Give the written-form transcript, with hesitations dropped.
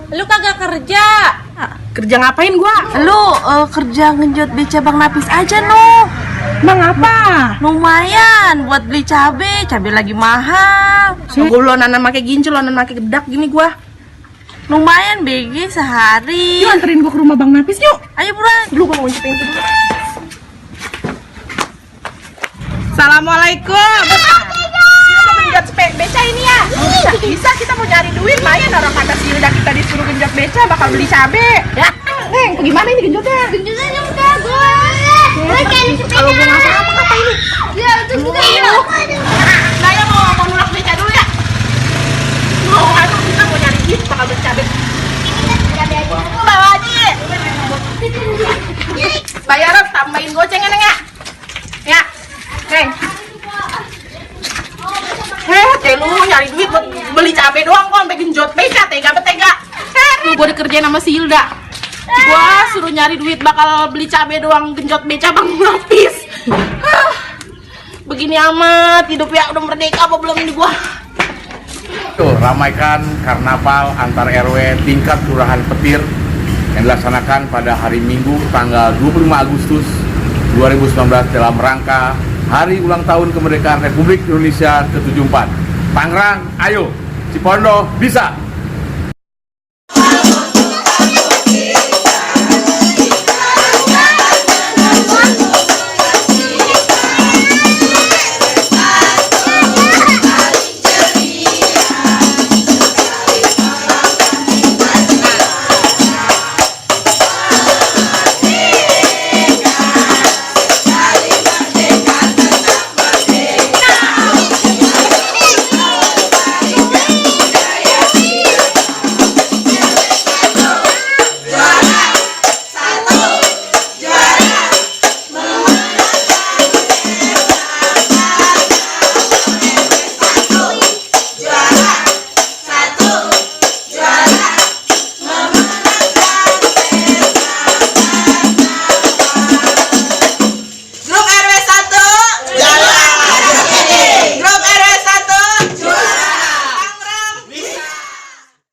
Lu kagak kerja? Kerja ngapain gua? Lu kerja ngenjot beca Bang Napis aja no. Bang apa? Lumayan buat beli cabe lagi mahal. Gua lu nanan make gincul, nanan make gedak gini gua. Lumayan BG sehari. Yuk anterin gua ke rumah Bang Napis yuk. Ayo buruan. Dulu gua mau ngecek pintu dulu. Assalamualaikum. Kita mau genjot beca ini ya? Bisa kita mau nyari duit, mayan orang kata si udah kita disuruh genjot beca bakal beli cabe. Ya, Neng, gimana ini genjotnya? Genjotnya udah gue. Kalau gua nggak apa apa ini? Ya itu sudah ya. Saya mau nolak beca dulu ya. Mau atuh kita mau nyari duit bakal beli cabe. Bawa aja. Bayaran tambahin gocengan Neng ya. Ya, Neng. Lu nyari duit buat beli cabe doang kok sampai genjot beca, tega. Lu gua dikerjain sama si Hilda. Gua suruh nyari duit bakal beli cabe doang, genjot beca Bang Napis. Begini amat hidup ya, udah merdeka apa belum ini gua? Tuh, ramaikan karnaval antar RW tingkat Kelurahan Petir yang dilaksanakan pada hari Minggu tanggal 25 Agustus 2019 dalam rangka Hari Ulang Tahun Kemerdekaan Republik Indonesia ke-74. Tangerang, ayo, Cipondo bisa!